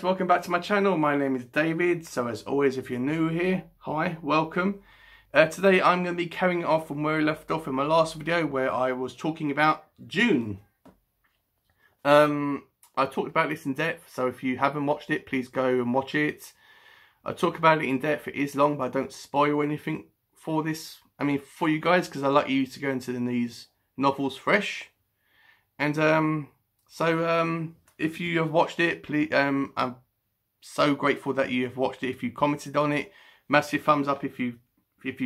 welcome back to my channel. My name is David. So as always, if you're new here, hi, welcome. Today I'm going to be carrying off from where I left off in my last video where I was talking about Dune. I talked about this in depth, so if you haven't watched it, please go and watch it. I talk about it in depth. It is long, but I don't spoil anything for this. I mean, for you guys, because I like you to go into these novels fresh. And if you have watched it, please, I'm so grateful that you have watched it. If you commented on it, massive thumbs up if you've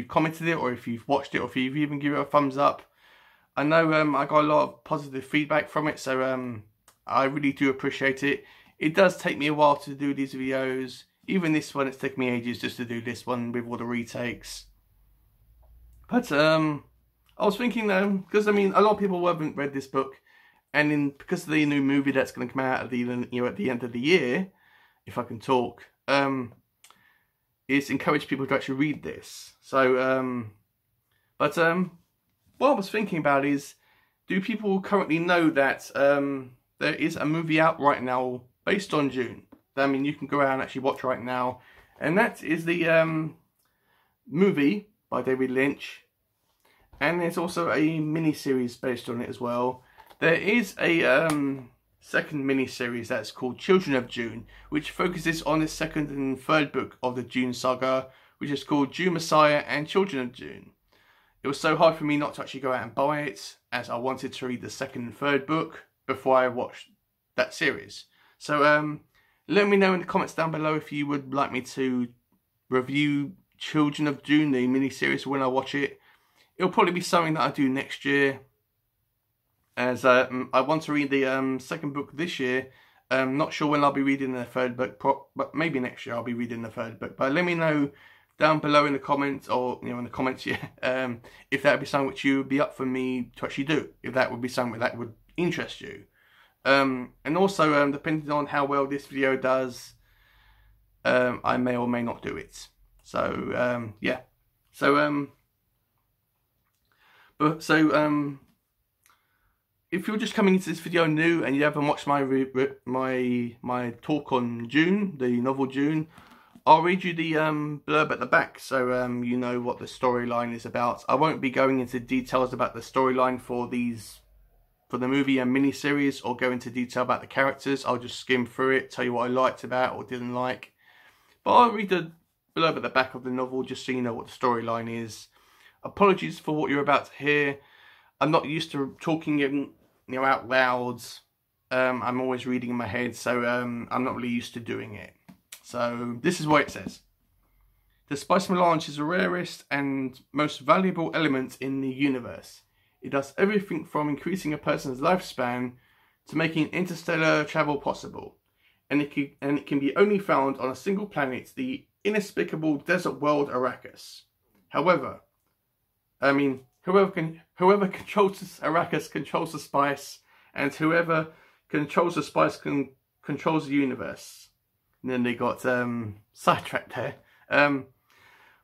commented it, or if you've watched it, or if you've even given it a thumbs up. I know I got a lot of positive feedback from it, so I really do appreciate it. It does take me a while to do these videos. Even this one, it's taken me ages just to do this one with all the retakes. But I was thinking though, because I mean, a lot of people haven't read this book. And because of the new movie that's going to come out at the at the end of the year, if I can talk, it's encouraged people to actually read this. So, what I was thinking about is, do people currently know that there is a movie out right now based on Dune? I mean, you can go out and actually watch right now, and that is the movie by David Lynch, and there's also a mini-series based on it as well. There is a second mini-series that's called Children of Dune, which focuses on the second and third book of the Dune saga, which is called Dune Messiah and Children of Dune. It was so hard for me not to actually go out and buy it, as I wanted to read the second and third book before I watched that series. So let me know in the comments down below if you would like me to review Children of Dune, the mini-series, when I watch it. It'll probably be something that I do next year, as I want to read the second book this year. Not sure when I'll be reading the third book, but maybe next year I'll be reading the third book. But let me know down below in the comments, or in the comments, if that would be something which you would be up for me to actually do. If that would be something that would interest you. And also, depending on how well this video does, I may or may not do it. So yeah. If you're just coming into this video new and you haven't watched my talk on Dune, the novel Dune, I'll read you the blurb at the back, so you know what the storyline is about. I won't be going into details about the storyline for the movie and miniseries, or go into detail about the characters. I'll just skim through it, tell you what I liked about or didn't like. But I'll read the blurb at the back of the novel just so you know what the storyline is. Apologies for what you're about to hear. I'm not used to talking out loud. I'm always reading in my head, so I'm not really used to doing it. So this is what it says. The spice melange is the rarest and most valuable element in the universe. It does everything from increasing a person's lifespan to making interstellar travel possible. And it can be only found on a single planet, the inexplicable desert world Arrakis. However, whoever controls Arrakis controls the spice, and whoever controls the spice controls the universe. And then they got sidetracked there.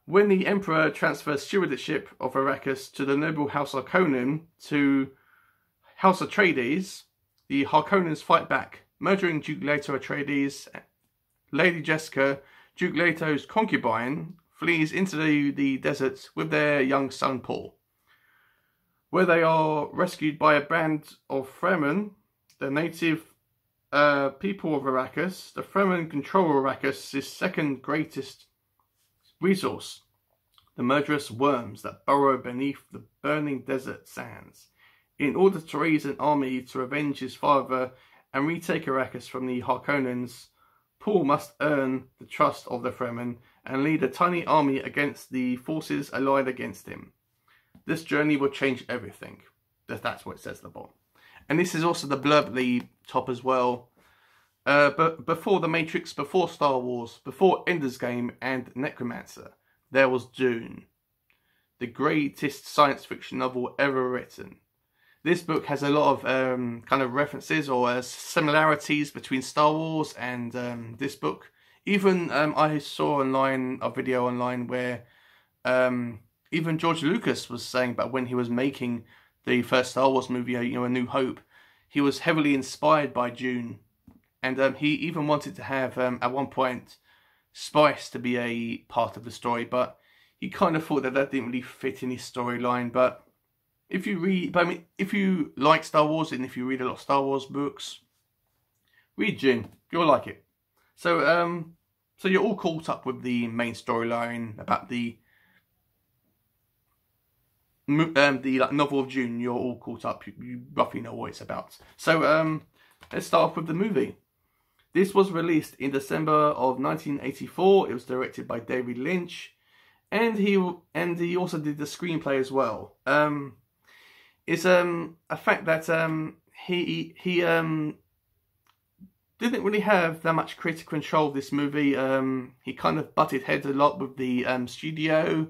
When the Emperor transfers stewardship of Arrakis to the noble House Harkonnen to House Atreides, the Harkonnens fight back, murdering Duke Leto Atreides. Lady Jessica, Duke Leto's concubine, flees into the desert with their young son Paul, where they are rescued by a band of Fremen, the native people of Arrakis. The Fremen control Arrakis' second greatest resource, the murderous worms that burrow beneath the burning desert sands. In order to raise an army to avenge his father and retake Arrakis from the Harkonnens, Paul must earn the trust of the Fremen and lead a tiny army against the forces allied against him. This journey will change everything. That's what it says at the bottom. And this is also the blurb at the top as well. But before The Matrix, before Star Wars, before Ender's Game and Necromancer, there was Dune, the greatest science fiction novel ever written. This book has a lot of kind of references or similarities between Star Wars and this book. Even I saw a video online where even George Lucas was saying about when he was making the first Star Wars movie, A New Hope, he was heavily inspired by Dune And he even wanted to have, at one point, Spice to be a part of the story, but he kind of thought that that didn't really fit in his storyline. But if you read, I mean, if you like Star Wars and if you read a lot of Star Wars books, read Dune. You'll like it. So, so you're all caught up with the main storyline about the like, novel of Dune. You're all caught up. You roughly know what it's about. So, let's start off with the movie. This was released in December of 1984. It was directed by David Lynch, and he also did the screenplay as well. It's a fact that he didn't really have that much creative control of this movie. He kind of butted heads a lot with the studio,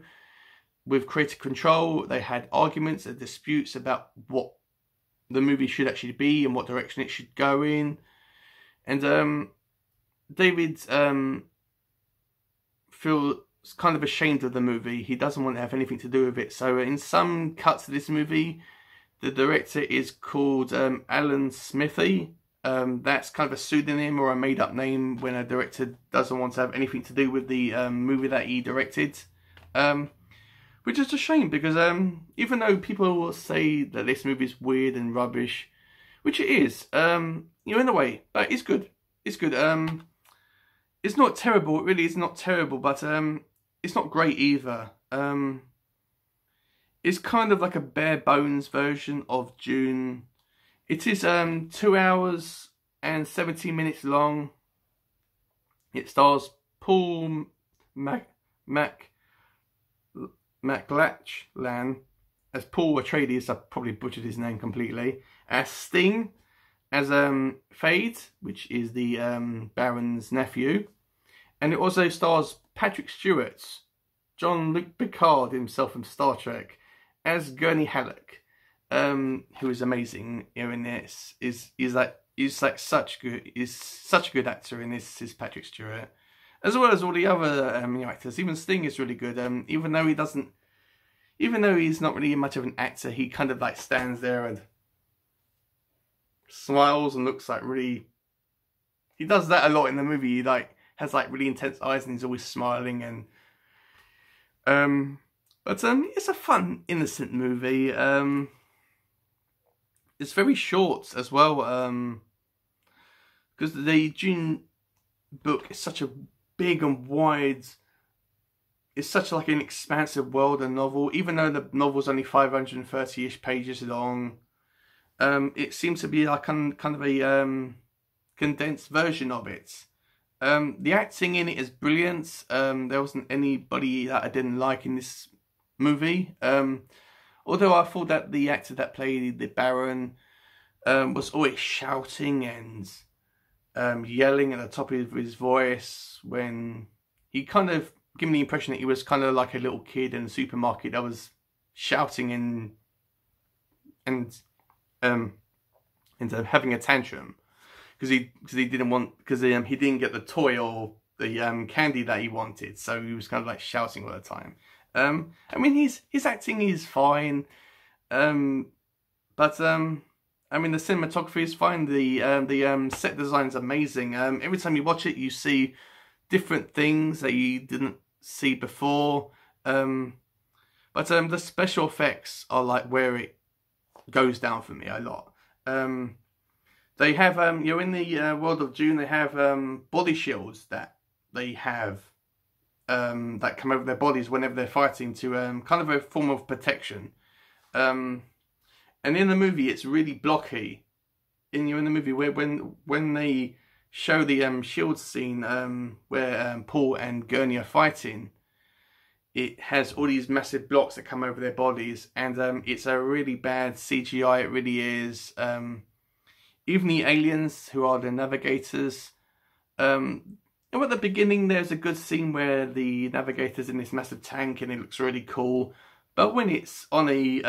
with creative control. They had arguments and disputes about what the movie should actually be and what direction it should go in. And David feels kind of ashamed of the movie. He doesn't want to have anything to do with it. So in some cuts of this movie, the director is called Alan Smithy. That's kind of a pseudonym or a made-up name when a director doesn't want to have anything to do with the movie that he directed. Which is a shame, because even though people will say that this movie is weird and rubbish, which it is, you know, in a way, but it's good. It's good. It's not terrible. It really is not terrible, but it's not great either. It's kind of like a bare bones version of Dune. It is 2 hours and 17 minutes long. It stars Paul McLachlan as Paul Atreides. I probably butchered his name completely. As Sting, as Fade, which is the Baron's nephew, and it also stars Patrick Stewart, Jean-Luc Picard himself from Star Trek, as Gurney Halleck, who is amazing here in this. Is such a good actor in this. Is Patrick Stewart, as well as all the other actors. Even Sting is really good. Even though he's not really much of an actor, he kind of like stands there and smiles and looks like really. He does that a lot in the movie. He like has like really intense eyes and he's always smiling and. But it's a fun, innocent movie. It's very short as well. Because the Dune book is such a big and wide. It's such like an expansive world and novel. Even though the novel's only 530-ish pages long, it seems to be like kind of a condensed version of it. The acting in it is brilliant. There wasn't anybody that I didn't like in this movie. Although I thought that the actor that played the Baron was always shouting and yelling at the top of his voice, when he kind of gave me the impression that he was kind of like a little kid in a supermarket that was shouting and having a tantrum because he didn't get the toy or the candy that he wanted, so he was kind of like shouting all the time. I mean, his acting is fine, but I mean, the cinematography is fine. The set design is amazing. Every time you watch it, you see different things that you didn't see before. But the special effects are like where it goes down for me a lot. They have in the world of Dune, they have body shields that they have. That come over their bodies whenever they're fighting to kind of a form of protection. And in the movie, it's really blocky. In the movie, when they show the shield scene where Paul and Gurney are fighting, it has all these massive blocks that come over their bodies, and it's a really bad CGI. It really is. Even the aliens, who are the navigators. And at the beginning, there's a good scene where the navigator's in this massive tank and it looks really cool. But when it's on a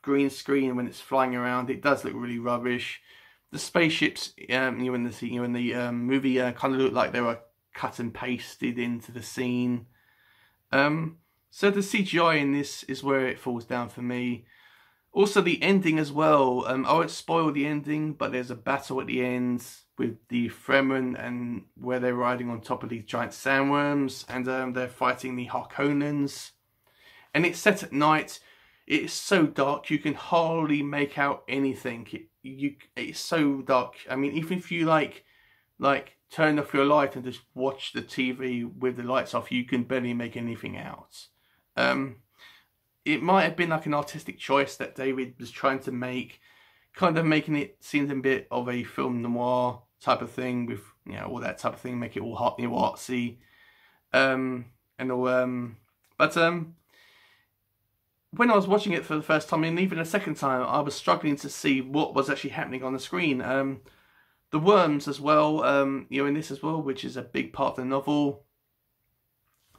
green screen, when it's flying around, it does look really rubbish. The spaceships, in the movie, kind of look like they were cut and pasted into the scene. So the CGI in this is where it falls down for me. Also the ending as well. I won't spoil the ending, but there's a battle at the end with the Fremen, and where they're riding on top of these giant sandworms, and they're fighting the Harkonnens. And it's set at night. It's so dark you can hardly make out anything. It's so dark. I mean, even if you like turn off your light and just watch the TV with the lights off, you can barely make anything out. It might have been like an artistic choice that David was trying to make, kind of making it seem a bit of a film noir type of thing, with, you know, all that type of thing, make it all hot, artsy, and all. But when I was watching it for the first time, and even a second time, I was struggling to see what was actually happening on the screen. The worms as well, you know, in this as well, which is a big part of the novel.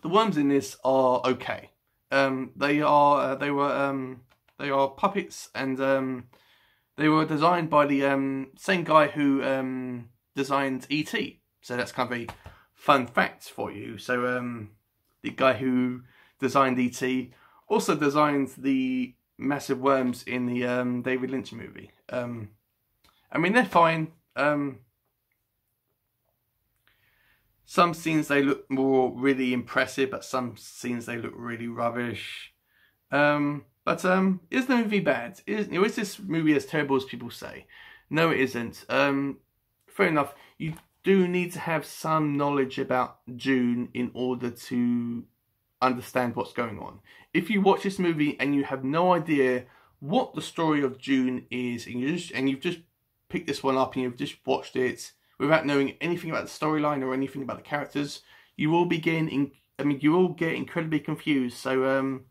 The worms in this are okay. They are puppets, and they were designed by the same guy who designed E.T. So that's kind of a fun fact for you. So the guy who designed E.T. also designed the massive worms in the David Lynch movie. I mean, they're fine. Some scenes they look more really impressive, but some scenes they look really rubbish. But is the movie bad? Is this movie as terrible as people say? No, it isn't. Fair enough. You do need to have some knowledge about Dune in order to understand what's going on. If you watch this movie and you have no idea what the story of Dune is, and you've just picked this one up and you've just watched it without knowing anything about the storyline or anything about the characters, you will be getting, you will get incredibly confused. So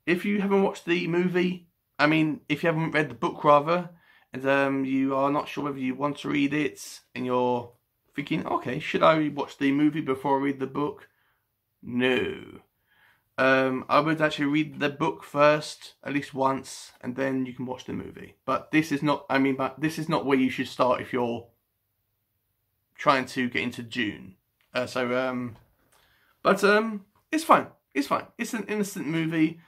if you haven't watched the movie, if you haven't read the book rather, and you are not sure whether you want to read it, and you're thinking, okay, should I watch the movie before I read the book? No. I would actually read the book first, at least once, and then you can watch the movie. But this is not, this is not where you should start if you're trying to get into Dune. But it's fine. It's fine. It's an innocent movie.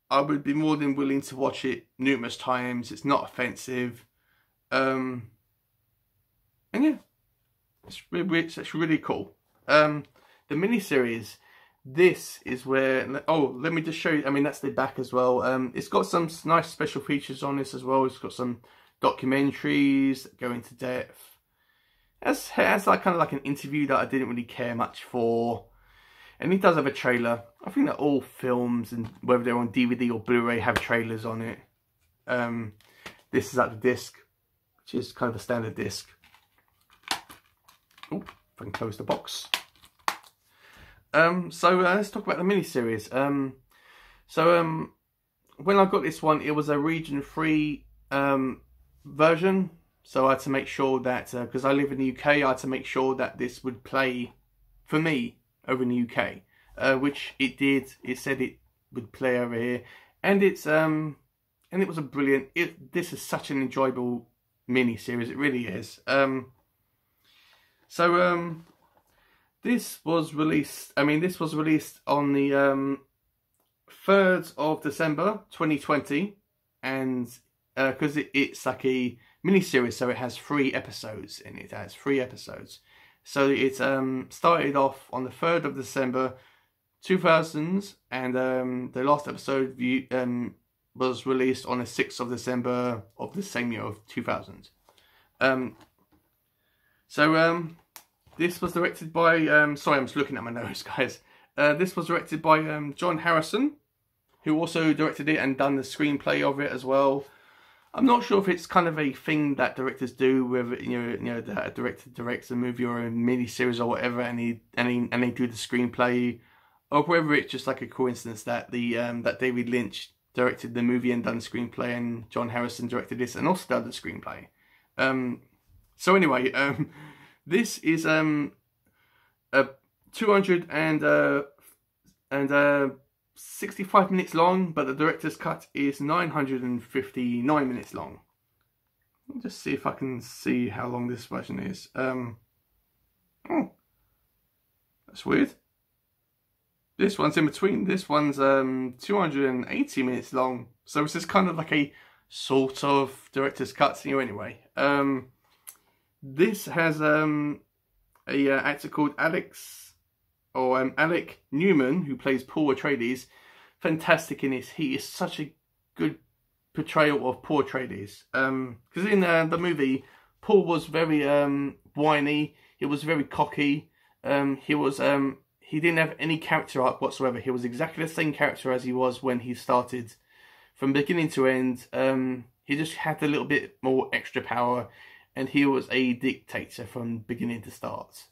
I would be more than willing to watch it numerous times. It's not offensive. And yeah, it's really cool. The miniseries, this is where, oh, let me just show you, that's the back as well. It's got some nice special features on this as well. It's got some documentaries that go into depth. It has like kind of like an interview that I didn't really care much for. And it does have a trailer. I think that all films, and whether they're on DVD or Blu-ray, have trailers on it. This is at the disc, which is kind of a standard disc. Oh, if I can close the box. So let's talk about the miniseries. When I got this one, it was a region-free version. So I had to make sure that, because I live in the UK, I had to make sure that this would play for me over in the UK, which it did. It said it would play over here, and it was a brilliant. This is such an enjoyable mini series. It really is. This was released. This was released on the 3rd of December 2020, and because it's like a mini series, so it has 3 episodes in it. It has 3 episodes. So it started off on the 3rd of December 2000, and the last episode was released on the 6th of December of the same year of 2000. This was directed by, sorry, I'm just looking at my nose, guys. This was directed by John Harrison, who also directed it and done the screenplay of it as well. I'm not sure if it's kind of a thing that directors do, whether that a director directs a movie or a mini series or whatever, and they do the screenplay, or whether it's just like a coincidence that that David Lynch directed the movie and done the screenplay, and John Harrison directed this and also done the screenplay. So anyway, this is 265 minutes long, but the director's cut is 959 minutes long. Let me just see if I can see how long this version is. Oh, that's weird. This one's in between. This one's 280 minutes long. So it's just kind of like a sort of director's cut to you anyway. This has a actor called Alec Newman, who plays Paul Atreides. Fantastic in this. He is such a good portrayal of Paul Atreides. Because in the movie, Paul was very whiny. He was very cocky. He didn't have any character arc whatsoever. He was exactly the same character as he was when he started. From beginning to end, he just had a little bit more extra power, and he was a dictator from beginning to start.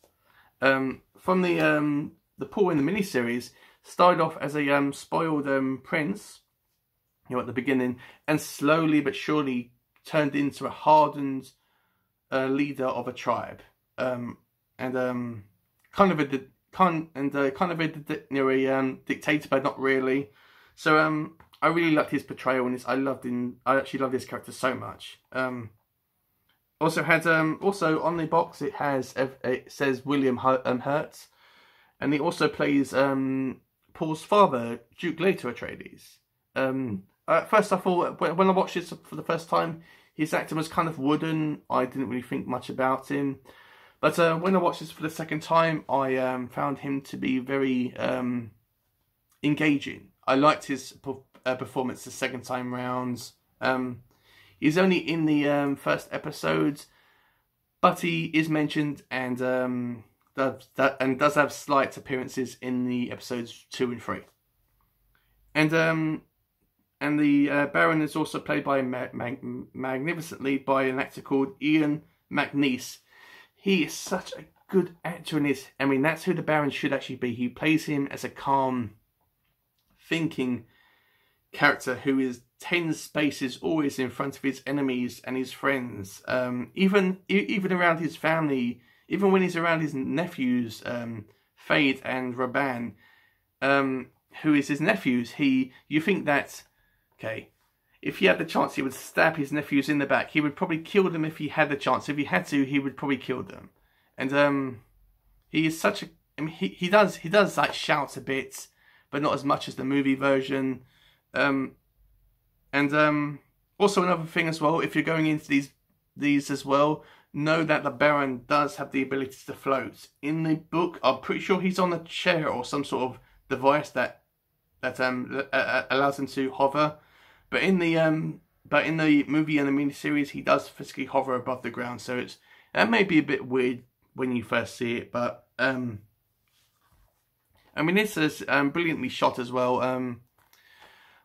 From the Paul in the miniseries started off as a spoiled prince, at the beginning, and slowly but surely turned into a hardened leader of a tribe, and kind of a dictator, but not really. So I really liked his portrayal in this. I actually love this character so much. Also on the box it says William Hurt, and he also plays Paul's father, Duke Leto Atreides. At first I thought, when I watched this for the first time, his acting was kind of wooden. I didn't really think much about him. But when I watched this for the second time, I found him to be very engaging. I liked his performance the second time round. He's only in the first episode, but he is mentioned and does have slight appearances in the episodes 2 and 3. And the Baron is also played by magnificently by an actor called Ian McNeice. He is such a good actor in this. I mean, that's who the Baron should actually be. He plays him as a calm, thinking character who is 10 spaces always in front of his enemies and his friends. Even around his family, even when he's around his nephews, Fade and Raban, who is his nephews, you think that, okay, if he had the chance, he would stab his nephews in the back. He would probably kill them if he had the chance. If he had to, he would probably kill them. And he is such a... I mean, he does like shout a bit, but not as much as the movie version. Also another thing as well, if you're going into these as well, know that the Baron does have the ability to float. In the book, I'm pretty sure he's on a chair or some sort of device that allows him to hover. But in the movie and the miniseries, he does physically hover above the ground. So that may be a bit weird when you first see it, but I mean, this is brilliantly shot as well.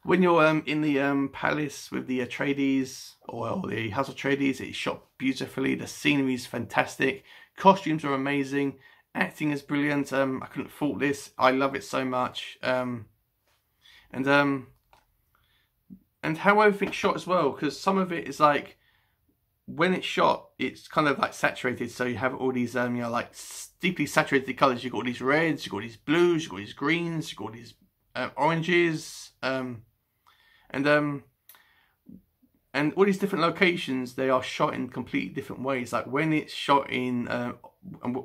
When you're in the palace with the Atreides, or the House Atreides, it's shot beautifully. The scenery is fantastic. Costumes are amazing. Acting is brilliant. I couldn't fault this. I love it so much. And how everything's shot as well, because some of it is like, when it's shot, it's kind of like saturated. So you have all these, like deeply saturated colours. You've got all these reds, you've got these blues, you've got these greens, you've got these oranges, and all these different locations, they are shot in completely different ways. Like when it's shot in,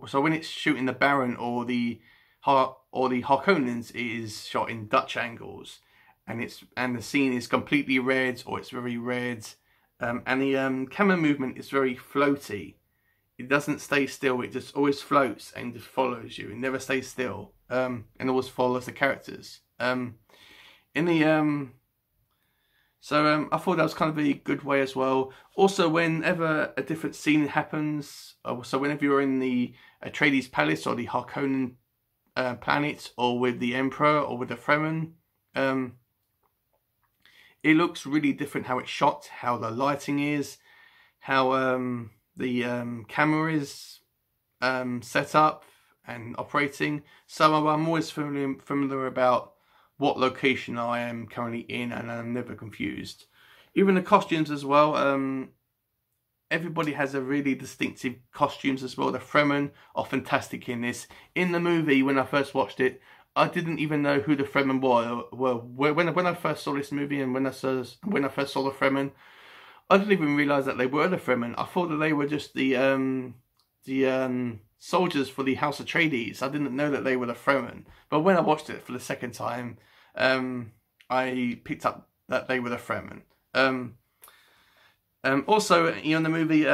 so when it's shooting the Baron or the Harkonnens, it is shot in Dutch angles, and the scene is completely red, or it's very red, and the camera movement is very floaty. It doesn't stay still. It just always floats and just follows you. It never stays still, and always follows the characters. So I thought that was kind of a good way as well. Also, whenever a different scene happens, so whenever you're in the Atreides Palace or the Harkonnen planet, or with the Emperor or with the Fremen, it looks really different how it's shot, how the lighting is, how the camera is set up and operating. So I'm always familiar about what location I am currently in, and I'm never confused. Even the costumes as well. Everybody has a really distinctive costumes as well. The Fremen are fantastic in this. In the movie, when I first watched it, I didn't even know who the Fremen were. When I first saw this movie, and when I first saw the Fremen, I didn't even realise that they were the Fremen. I thought that they were just the soldiers for the House Atreides. I didn't know that they were the Fremen. But when I watched it for the second time, I picked up that they were the Fremen. Also, in the movie,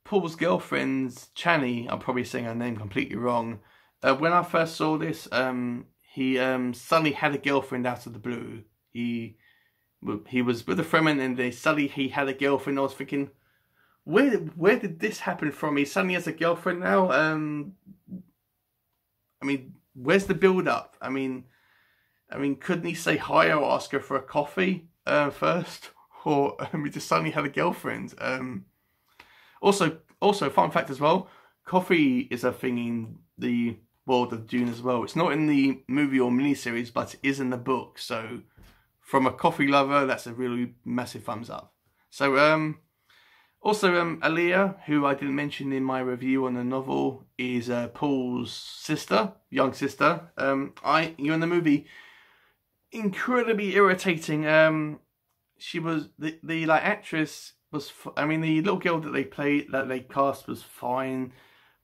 Paul's girlfriend, Chani, I'm probably saying her name completely wrong. When I first saw this, he suddenly had a girlfriend out of the blue. He was with a Fremen and he had a girlfriend. I was thinking, where did this happen from? He suddenly has a girlfriend now. I mean, where's the build up? I mean, couldn't he say hi or ask her for a coffee first? Or he just suddenly had a girlfriend. Also, fun fact as well, coffee is a thing in the world of Dune as well. It's not in the movie or miniseries, but it is in the book. So, from a coffee lover, that's a really massive thumbs up. So, also, Aaliyah, who I didn't mention in my review on the novel, is Paul's sister, young sister. In the movie, incredibly irritating. She was the actress was. The little girl that they cast was fine,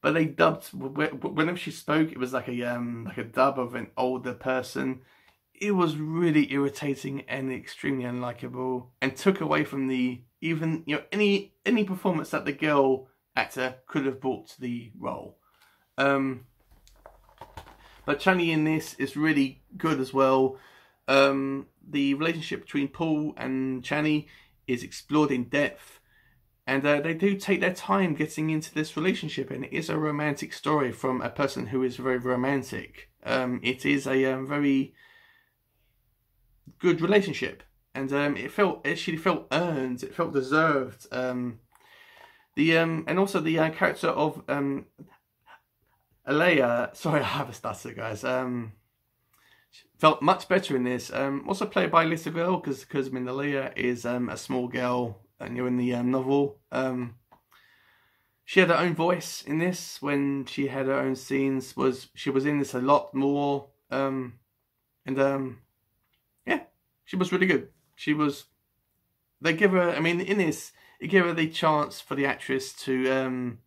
but they dubbed whenever she spoke, it was like a dub of an older person. It was really irritating and extremely unlikable, and took away from any performance that the girl actor could have brought to the role. But Chani in this is really good as well. The relationship between Paul and Chani is explored in depth, and they do take their time getting into this relationship, and it is a romantic story from a person who is very romantic. It is a very good relationship, and it actually felt earned, it felt deserved. And also the character of Aaliyah, sorry, I have a stutter, guys. Felt much better in this. Also played by a little girl, because Aaliyah is a small girl, and you're in the novel. She had her own voice in this when she had her own scenes. She was in this a lot more, yeah, she was really good. They give her, in this, it gave her the chance for the actress to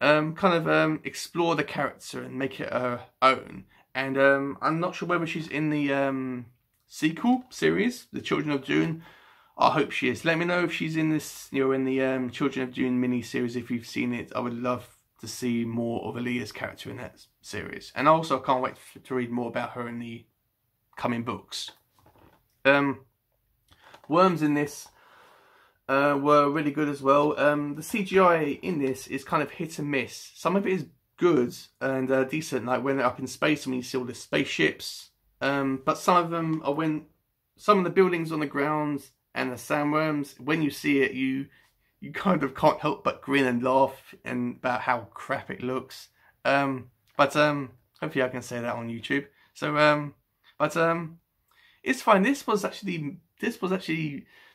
explore the character and make it her own. And I'm not sure whether she's in the sequel series, The Children of Dune. I hope she is. Let me know if she's in this, in the Children of Dune mini-series, if you've seen it. I would love to see more of Aaliyah's character in that series. And also, I can't wait to read more about her in the coming books. Worms in this were really good as well. The CGI in this is kind of hit and miss. Some of it is good and decent, like when they're up in space and when you see all the spaceships. But some of them are when some of the buildings on the ground and the sandworms, when you see it, you kind of can't help but grin and laugh about how crap it looks. But hopefully I can say that on YouTube. So it's fine. This was actually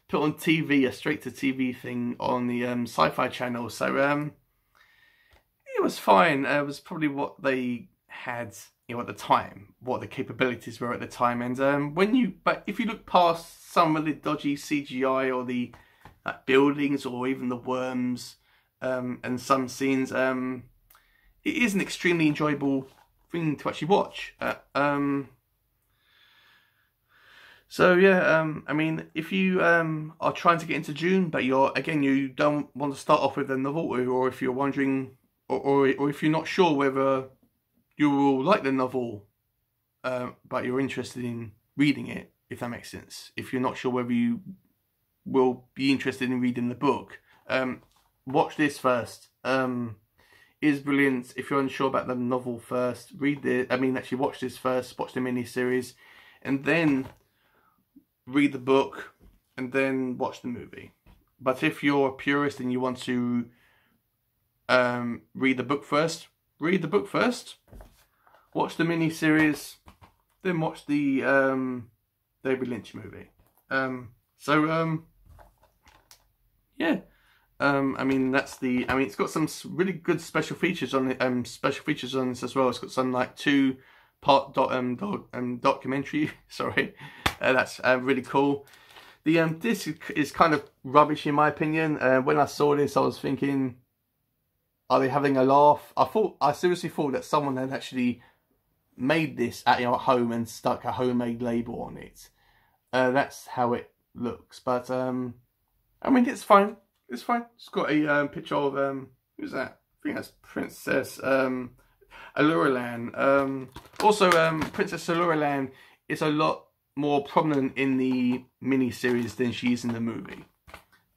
put on TV, a straight to TV thing on the Sci-Fi channel. So it was fine. It was probably what they had, at the time, what the capabilities were at the time. And but if you look past some of the dodgy CGI or the buildings or even the worms and some scenes, it is an extremely enjoyable thing to actually watch. So yeah, if you are trying to get into Dune, but you don't want to start off with a novel, or if you're wondering, or if you're not sure whether you will like the novel, but you're interested in reading it, if that makes sense. If you're not sure whether you will be interested in reading the book, watch this first. It is brilliant. If you're unsure about the novel first, watch this first, watch the mini-series, and then read the book, and then watch the movie. But if you're a purist and you want to read the book first, watch the mini-series, then watch the David Lynch movie. Yeah. It's got some really good special features on it. Special features on this as well. It's got some like 2-part documentary. Sorry, that's really cool. The this is kind of rubbish in my opinion. When I saw this, I was thinking, Are they having a laugh? I seriously thought that someone had actually made this at home and stuck a homemade label on it. That's how it looks. But I mean, it's fine. It's fine. It's got a picture of who's that? I think that's Princess Alluralan. Also, Princess Alluralan is a lot more prominent in the miniseries than she is in the movie.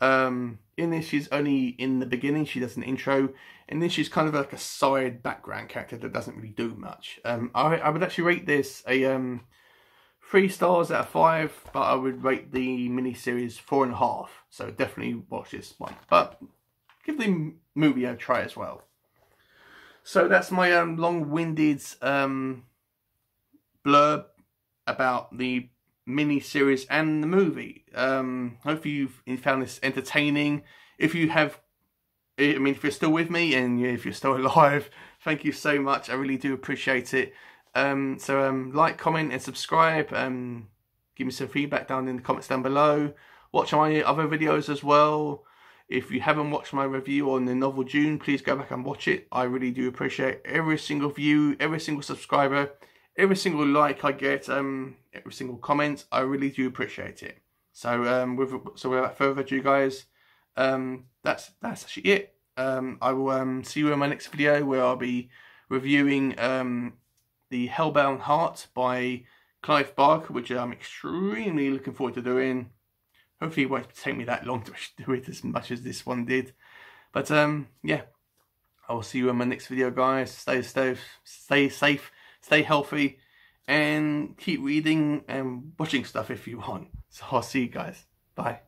In this, she's only in the beginning. She does an intro, and then she's kind of like a side background character that doesn't really do much. I would actually rate this a 3 stars out of 5, but I would rate the miniseries 4.5. So definitely watch this one, but give the movie a try as well. So that's my long-winded blurb about the mini-series and the movie. Hopefully you've found this entertaining. If you have, I mean, if you're still with me and if you're still alive, thank you so much. I really do appreciate it. Like, comment and subscribe. Give me some feedback down in the comments down below. Watch my other videos as well. If you haven't watched my review on the novel Dune, please go back and watch it. I really do appreciate every single view, every single subscriber, every single like I get, every single comment. I really do appreciate it. So without further ado, guys, that's actually it. I will see you in my next video, where I'll be reviewing the Hellbound Heart by Clive Barker, which I'm extremely looking forward to doing. Hopefully it won't take me that long to do it as much as this one did. But yeah, I will see you in my next video, guys. Stay safe, stay healthy, and keep reading and watching stuff if you want. So I'll see you guys. Bye.